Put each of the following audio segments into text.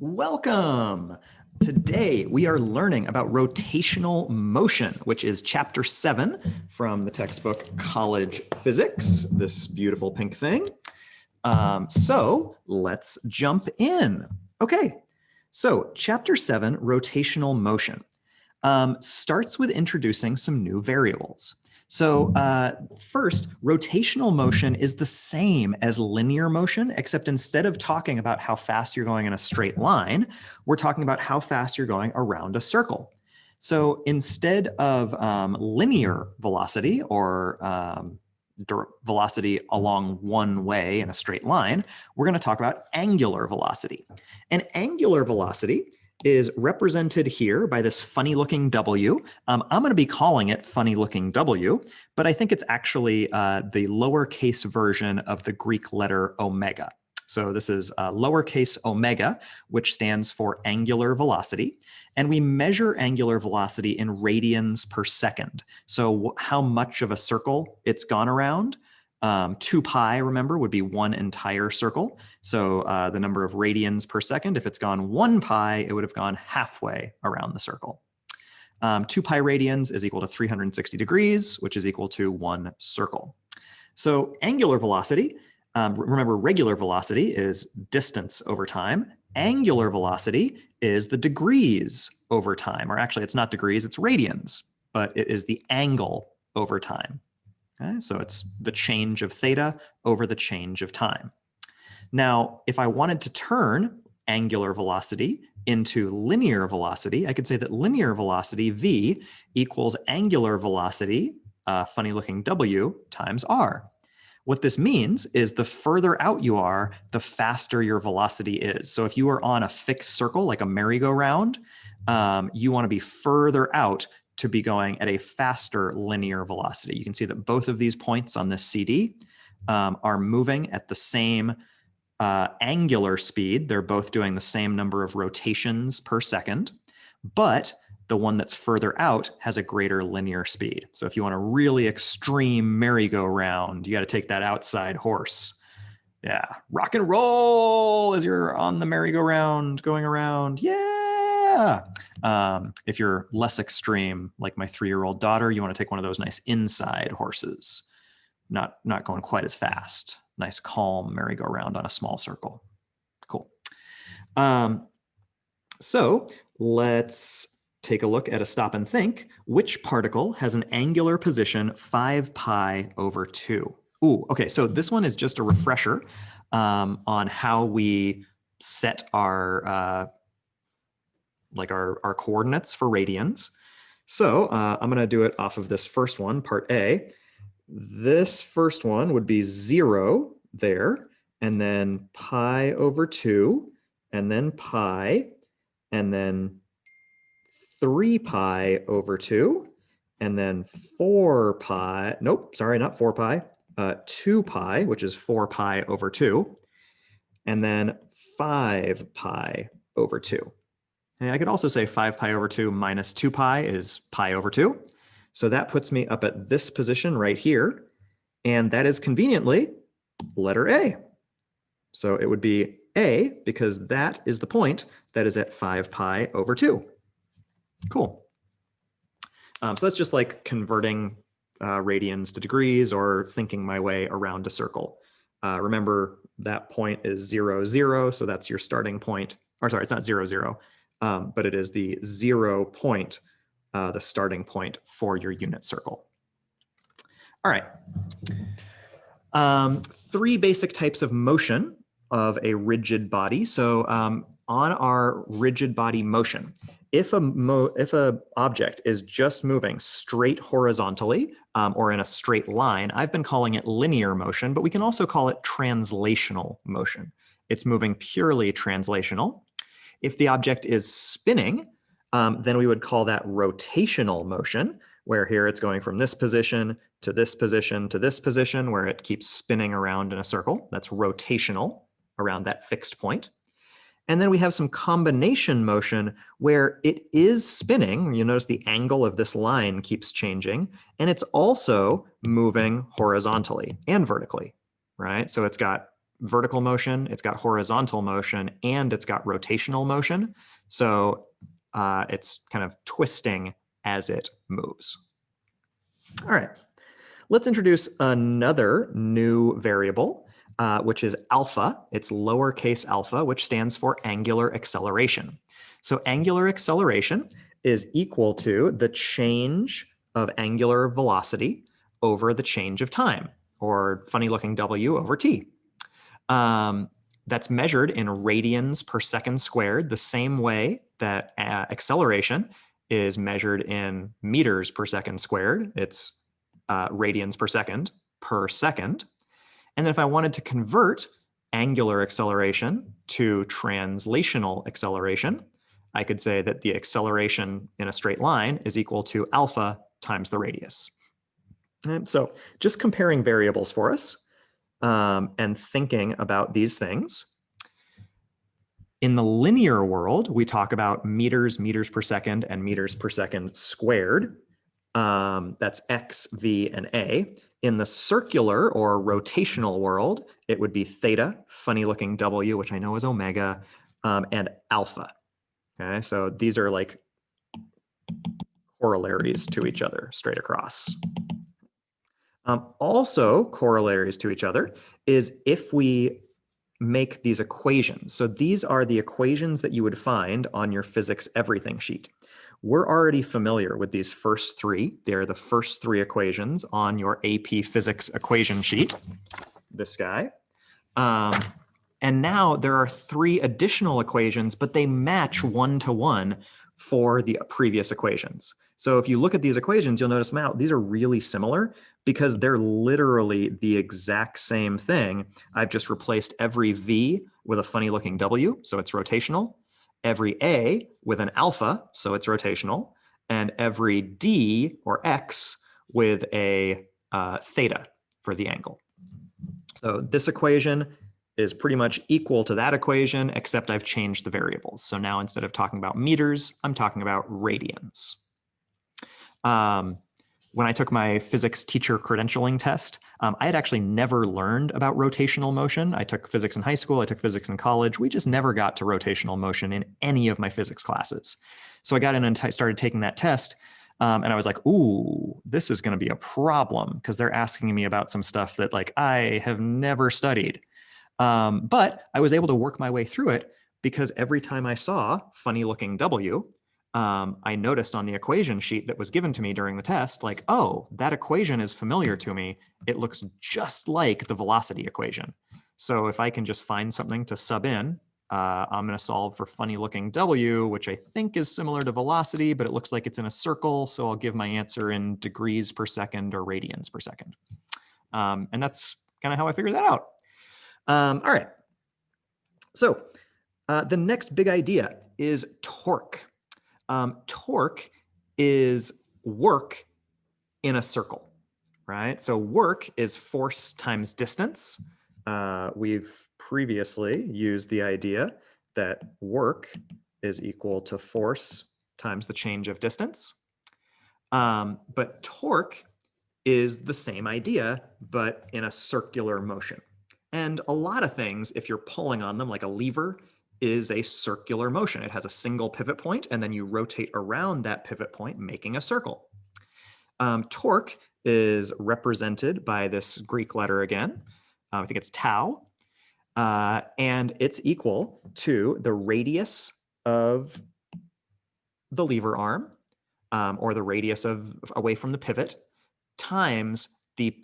Welcome. Today we are learning about rotational motion, which is chapter 7 from the textbook College Physics, this beautiful pink thing. So let's jump in. Okay, so chapter 7, rotational motion, starts with introducing some new variables. So first, rotational motion is the same as linear motion, except instead of talking about how fast you're going in a straight line, we're talking about how fast you're going around a circle. So instead of linear velocity or velocity along one way in a straight line, we're going to talk about angular velocity. And angular velocity is represented here by this funny looking W. I'm going to be calling it funny looking W, but I think it's actually the lowercase version of the Greek letter omega. So this is lowercase omega, which stands for angular velocity. And we measure angular velocity in radians per second. So how much of a circle it's gone around. 2 pi, remember, would be one entire circle. So the number of radians per second, if it's gone 1 pi, it would have gone halfway around the circle. 2 pi radians is equal to 360 degrees, which is equal to 1 circle. So angular velocity, remember regular velocity is distance over time. Angular velocity is the degrees over time, or actually it's not degrees, it's radians, but it is the angle over time. Okay, so it's the change of theta over the change of time. Now, if I wanted to turn angular velocity into linear velocity, I could say that linear velocity, v, equals angular velocity, funny looking w, times r. What this means is the further out you are, the faster your velocity is. So if you are on a fixed circle, like a merry-go-round, you want to be further out to be going at a faster linear velocity. You can see that both of these points on this CD are moving at the same angular speed. They're both doing the same number of rotations per second, but the one that's further out has a greater linear speed. So if you want a really extreme merry-go-round, you got to take that outside horse. Yeah, rock and roll as you're on the merry-go-round going around. Yeah. If you're less extreme, like my 3-year-old daughter, you want to take one of those nice inside horses, not going quite as fast. Nice, calm merry-go-round on a small circle. Cool. So let's take a look at a stop and think. Which particle has an angular position 5 pi over 2? Ooh, okay, so this one is just a refresher on how we set our our coordinates for radians. So I'm going to do it off of this first one, part A. This first one would be 0 there, and then pi over 2, and then pi, and then 3 pi over 2, and then 4 pi, nope, sorry, not 4 pi, 2 pi, which is 4 pi over 2, and then 5 pi over 2. And I could also say 5 pi over 2 minus 2 pi is pi over 2. So that puts me up at this position right here. And that is conveniently letter A. So it would be A because that is the point that is at 5 pi over 2. Cool. So that's just like converting radians to degrees or thinking my way around a circle. Remember that point is 0, 0. So that's your starting point. Or sorry, it's not 0, 0. But it is the 0 point, the starting point for your unit circle. All right. 3 basic types of motion of a rigid body. So on our rigid body motion, if a object is just moving straight horizontally or in a straight line, I've been calling it linear motion, but we can also call it translational motion. It's moving purely translational. If the object is spinning, then we would call that rotational motion, where here it's going from this position to this position to this position, where it keeps spinning around in a circle. That's rotational around that fixed point. And then we have some combination motion where it is spinning. You notice the angle of this line keeps changing, and it's also moving horizontally and vertically, right? So it's got vertical motion, it's got horizontal motion, and it's got rotational motion. So it's kind of twisting as it moves. All right, let's introduce another new variable, which is alpha. It's lowercase alpha, which stands for angular acceleration. So angular acceleration is equal to the change of angular velocity over the change of time, or funny looking W over T. That's measured in radians per second squared, the same way that acceleration is measured in meters per second squared. It's radians per second. And then if I wanted to convert angular acceleration to translational acceleration, I could say that the acceleration in a straight line is equal to alpha times the radius. And so just comparing variables for us and thinking about these things. In the linear world, we talk about meters per second, and meters per second squared. That's x, v, and a. In the circular or rotational world, it would be theta, funny looking w, which I know is omega, and alpha. Okay, so these are like corollaries to each other straight across. Also corollaries to each other is if we make these equations. So these are the equations that you would find on your physics everything sheet. We're already familiar with these first three. They're the first three equations on your AP Physics equation sheet, this guy. And now there are three additional equations, but they match one-to-one for the previous equations. So if you look at these equations, you'll notice, wow, these are really similar because they're literally the exact same thing. I've just replaced every V with a funny looking W, so it's rotational, every A with an alpha, so it's rotational, and every D or X with a theta for the angle. So this equation is pretty much equal to that equation, except I've changed the variables. So now instead of talking about meters, I'm talking about radians. When I took my physics teacher credentialing test, I had actually never learned about rotational motion. I took physics in high school, I took physics in college. We just never got to rotational motion in any of my physics classes. So I got in and started taking that test, and I was like, ooh, this is going to be a problem because they're asking me about some stuff that like I have never studied. But I was able to work my way through it because every time I saw funny looking W, I noticed on the equation sheet that was given to me during the test, like, oh, that equation is familiar to me. It looks just like the velocity equation. So if I can just find something to sub in, I'm going to solve for funny looking W, which I think is similar to velocity, but it looks like it's in a circle. So I'll give my answer in degrees per second or radians per second. And that's kind of how I figured that out. All right. So the next big idea is torque. Torque is work in a circle, right? So work is force times distance. We've previously used the idea that work is equal to force times the change of distance. But torque is the same idea, but in a circular motion. And a lot of things, if you're pulling on them, like a lever, is a circular motion. It has a single pivot point, and then you rotate around that pivot point, making a circle. Torque is represented by this Greek letter again. I think it's tau. And it's equal to the radius of the lever arm, or the radius of away from the pivot, times the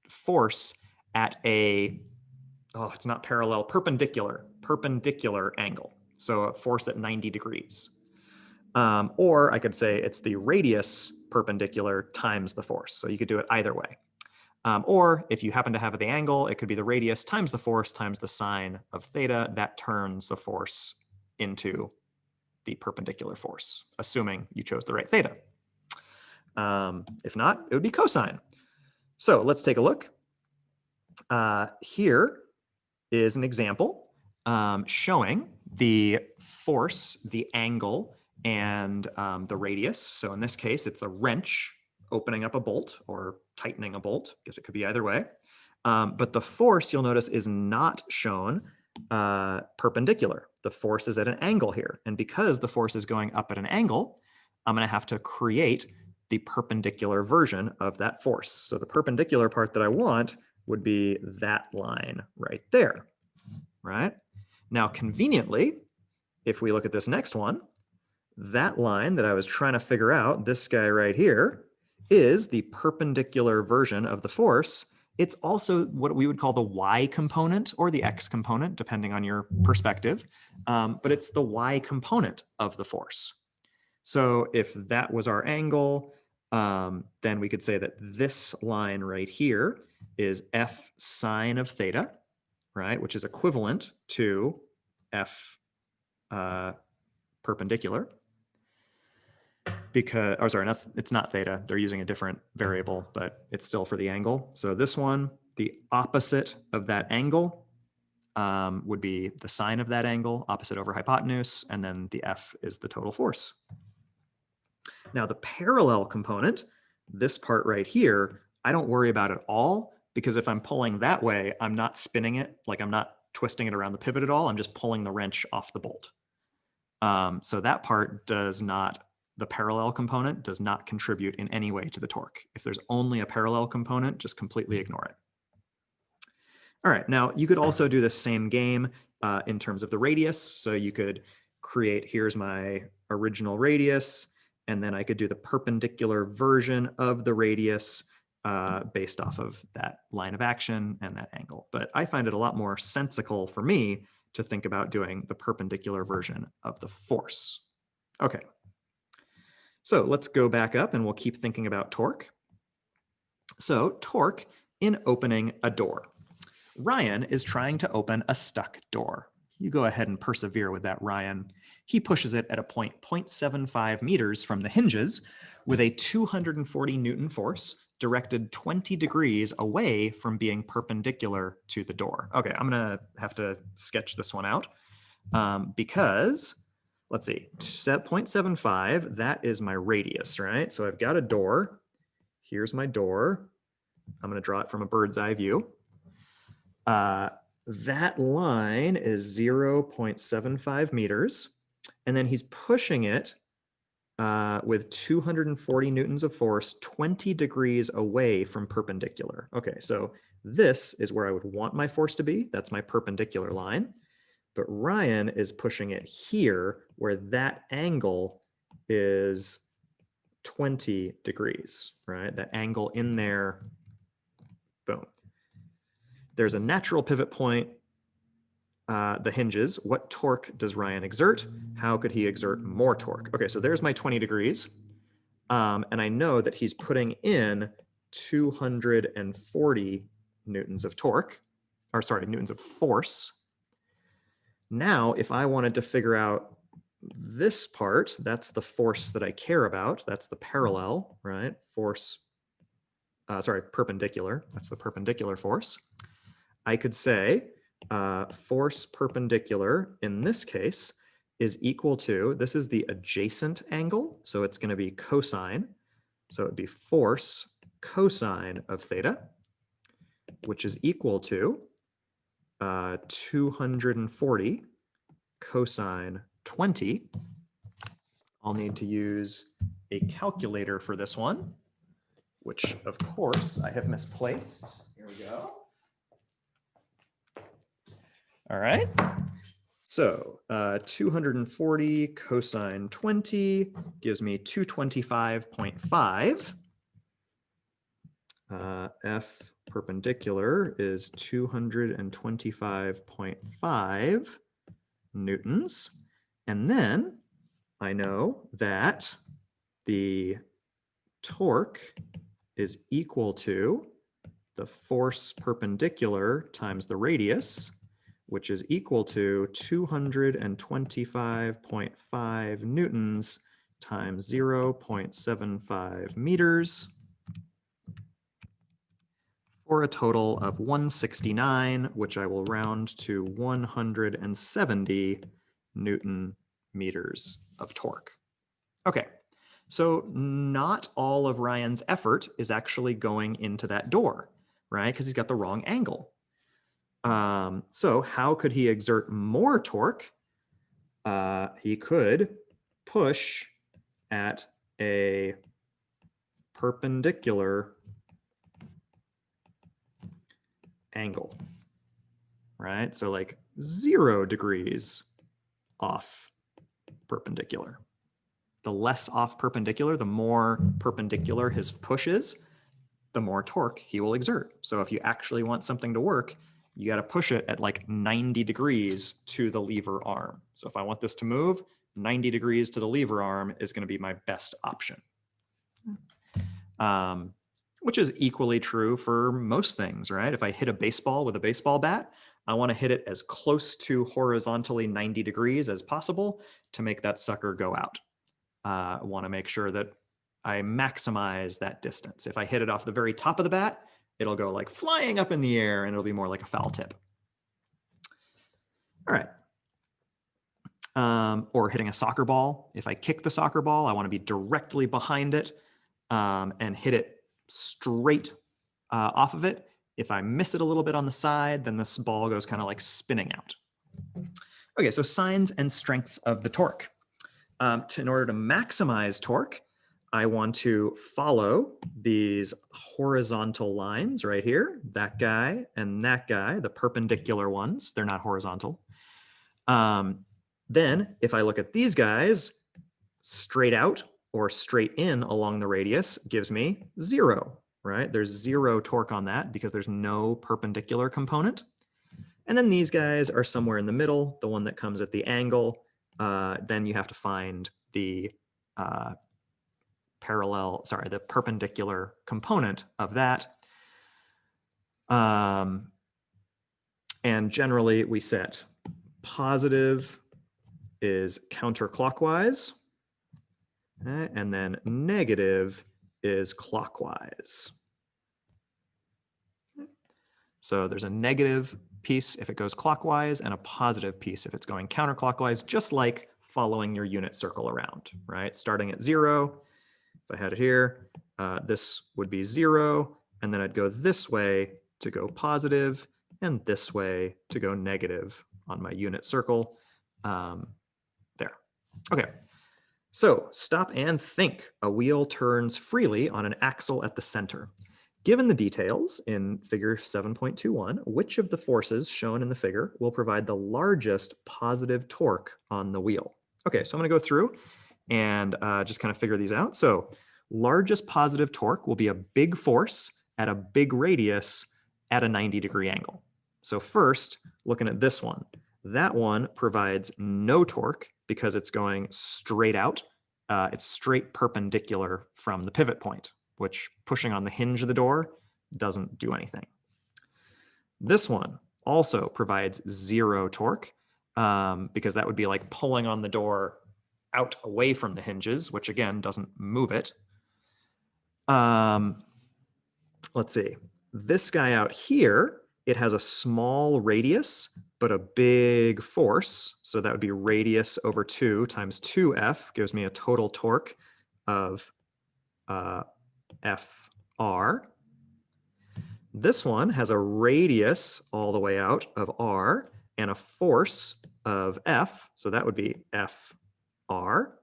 force at a, oh, it's not parallel, perpendicular angle. So a force at 90 degrees. Or I could say it's the radius perpendicular times the force. So you could do it either way. Or if you happen to have the angle, it could be the radius times the force times the sine of theta. That turns the force into the perpendicular force, assuming you chose the right theta. If not, it would be cosine. So let's take a look. Here is an example showing the force, the angle, and the radius. So in this case, it's a wrench opening up a bolt or tightening a bolt. I guess it could be either way. But the force, you'll notice, is not shown perpendicular. The force is at an angle here. And because the force is going up at an angle, I'm going to have to create the perpendicular version of that force. So the perpendicular part that I want would be that line right there, right? Now, conveniently, if we look at this next one, that line that I was trying to figure out, this guy right here, is the perpendicular version of the force. It's also what we would call the y component or the x component, depending on your perspective, but it's the y component of the force. So if that was our angle, then we could say that this line right here is f sine of theta, right, which is equivalent to f perpendicular. Because, oh, sorry, it's not theta. They're using a different variable, but it's still for the angle. So this one, the opposite of that angle would be the sine of that angle, opposite over hypotenuse, and then the F is the total force. Now the parallel component, this part right here, I don't worry about at all, because if I'm pulling that way, I'm not spinning it, like I'm not twisting it around the pivot at all. I'm just pulling the wrench off the bolt. So that part does not, the parallel component does not contribute in any way to the torque. If there's only a parallel component, just completely ignore it. All right, now you could also do the same game in terms of the radius. So you could create, here's my original radius, and then I could do the perpendicular version of the radius based off of that line of action and that angle. But I find it a lot more sensical for me to think about doing the perpendicular version of the force. Okay, so let's go back up and we'll keep thinking about torque. So torque in opening a door. Ryan is trying to open a stuck door. You go ahead and persevere with that, Ryan. He pushes it at a point 0.75 meters from the hinges with a 240 Newton force directed 20 degrees away from being perpendicular to the door. Okay, I'm gonna have to sketch this one out because, let's see, 0.75, that is my radius, right? So I've got a door. Here's my door. I'm gonna draw it from a bird's eye view. That line is 0.75 meters, and then he's pushing it with 240 newtons of force 20 degrees away from perpendicular. Okay, so this is where I would want my force to be. That's my perpendicular line. But Ryan is pushing it here where that angle is 20 degrees, right? That angle in there, boom. There's a natural pivot point, the hinges. What torque does Ryan exert? How could he exert more torque? Okay, so there's my 20 degrees. And I know that he's putting in 240 newtons of torque, or sorry, newtons of force. Now, if I wanted to figure out this part, that's the force that I care about. That's the parallel, right? Force, sorry, perpendicular. That's the perpendicular force. I could say force perpendicular in this case is equal to, this is the adjacent angle, so it's going to be cosine. So it would be force cosine of theta, which is equal to 240 cosine 20. I'll need to use a calculator for this one, which of course I have misplaced. Here we go. All right. So 240 cosine 20 gives me 225.5. F perpendicular is 225.5 newtons. And then I know that the torque is equal to the force perpendicular times the radius, which is equal to 225.5 newtons times 0.75 meters, for a total of 169, which I will round to 170 Newton meters of torque. Okay, so not all of Ryan's effort is actually going into that door. right? Because he's got the wrong angle. So how could he exert more torque? He could push at a perpendicular angle, right? So like 0 degrees off perpendicular. The less off perpendicular, the more perpendicular his push is, the more torque he will exert. So if you actually want something to work, you got to push it at like 90 degrees to the lever arm. So if I want this to move, 90 degrees to the lever arm is going to be my best option. Which is equally true for most things, right? If I hit a baseball with a baseball bat, I want to hit it as close to horizontally 90 degrees as possible to make that sucker go out. I want to make sure that I maximize that distance. If I hit it off the very top of the bat, it'll go like flying up in the air and it'll be more like a foul tip. All right. Or hitting a soccer ball. If I kick the soccer ball, I want to be directly behind it and hit it straight off of it. If I miss it a little bit on the side, then this ball goes kind of like spinning out. Okay, so signs and strengths of the torque. In order to maximize torque, I want to follow these horizontal lines right here, that guy and that guy, the perpendicular ones, they're not horizontal. Then if I look at these guys, straight out or straight in along the radius gives me 0, right? There's 0 torque on that because there's no perpendicular component. And then these guys are somewhere in the middle, the one that comes at the angle. Then you have to find the the perpendicular component of that. And generally we set positive is counterclockwise, and then negative is clockwise. So there's a negative piece if it goes clockwise and a positive piece if it's going counterclockwise, just like following your unit circle around, right? Starting at 0, if I had it here, this would be 0, and then I'd go this way to go positive and this way to go negative on my unit circle. There. Okay. So stop and think. A wheel turns freely on an axle at the center. Given the details in figure 7.21, which of the forces shown in the figure will provide the largest positive torque on the wheel? Okay, so I'm going to go through and just kind of figure these out. So largest positive torque will be a big force at a big radius at a 90-degree angle. So first, looking at this one, that one provides no torque because it's going straight out. It's straight perpendicular from the pivot point, which pushing on the hinge of the door doesn't do anything. This one also provides 0 torque because that would be like pulling on the door out away from the hinges, which again doesn't move it. Let's see. This guy out here, it has a small radius, but a big force. So that would be radius over 2 times 2F gives me a total torque of FR. This one has a radius all the way out of R and a force of F. So that would be FR.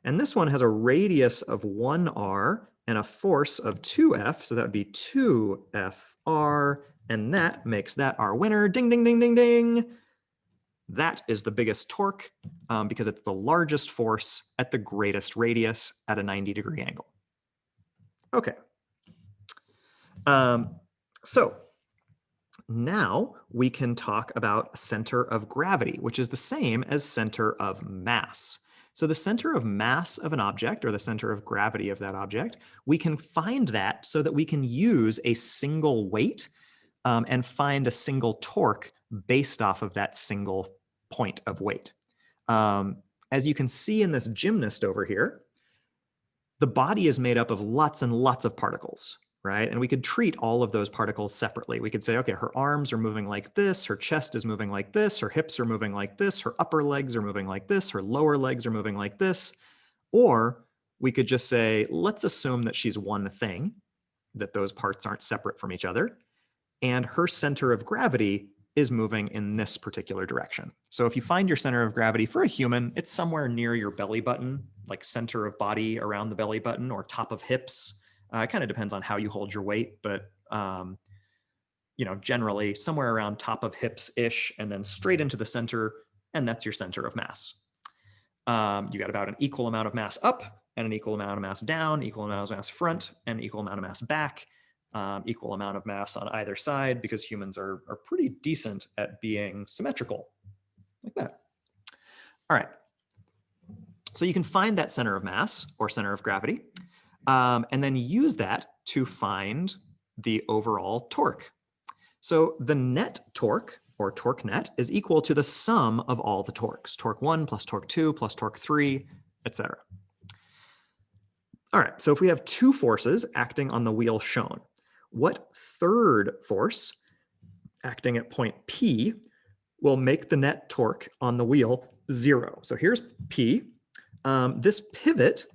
And this one has a radius of 1R and a force of 2F. So that would be 2FR. And that makes that our winner. Ding, ding, ding, ding, ding. That is the biggest torque because it's the largest force at the greatest radius at a 90-degree angle. Okay. So now we can talk about center of gravity, which is the same as center of mass. So the center of mass of an object, or the center of gravity of that object, we can find that so that we can use a single weight and find a single torque based off of that single point of weight. As you can see in this gymnast over here, the body is made up of lots and lots of particles, right? And we could treat all of those particles separately. We could say, okay, her arms are moving like this, her chest is moving like this, her hips are moving like this, her upper legs are moving like this, her lower legs are moving like this. Or we could just say, let's assume that she's one thing. that those parts aren't separate from each other. And her center of gravity is moving in this particular direction. So if you find your center of gravity for a human, it's somewhere near your belly button, like center of body around the belly button or top of hips. It kind of depends on how you hold your weight, but generally somewhere around top of hips-ish and then straight into the center, and that's your center of mass. You got about an equal amount of mass up and an equal amount of mass down, equal amount of mass front, and equal amount of mass back. Equal amount of mass on either side because humans are pretty decent at being symmetrical, like that. All right. So you can find that center of mass or center of gravity, and then use that to find the overall torque. So the net torque, or torque net, is equal to the sum of all the torques, torque 1 plus torque 2 plus torque 3, etc. All right, so if we have two forces acting on the wheel shown, what third force acting at point P will make the net torque on the wheel 0? So here's P. This pivot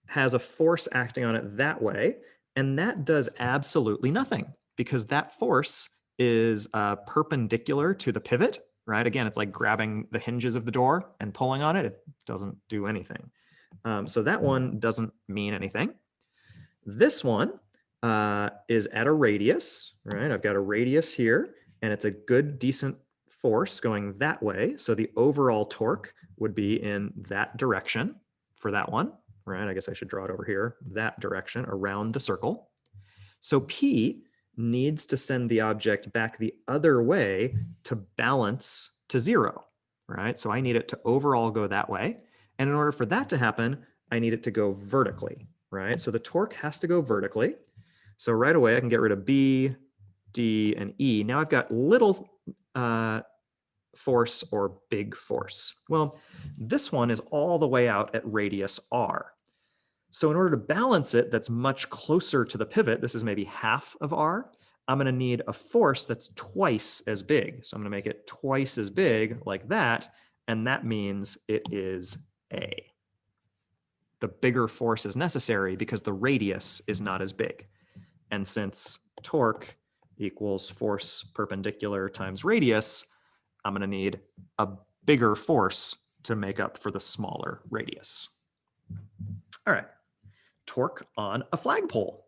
has a force acting on it that way, and that does absolutely nothing because that force is perpendicular to the pivot, right? Again, it's like grabbing the hinges of the door and pulling on it. It doesn't do anything. So that one doesn't mean anything. This one is at a radius, right? I've got a radius here, and it's a good, decent force going that way. So the overall torque would be in that direction for that one, right? I guess I should draw it over here, that direction around the circle. So P needs to send the object back the other way to balance to 0, right? So I need it to overall go that way. And in order for that to happen, I need it to go vertically, right? So the torque has to go vertically. So right away, I can get rid of B, D, and E. Now I've got little force or big force. Well, this one is all the way out at radius R. So in order to balance it, that's much closer to the pivot, this is maybe half of R, I'm going to need a force that's twice as big. So I'm going to make it twice as big like that, and that means it is A. The bigger force is necessary because the radius is not as big. And since torque equals force perpendicular times radius, I'm going to need a bigger force to make up for the smaller radius. All right. Torque on a flagpole.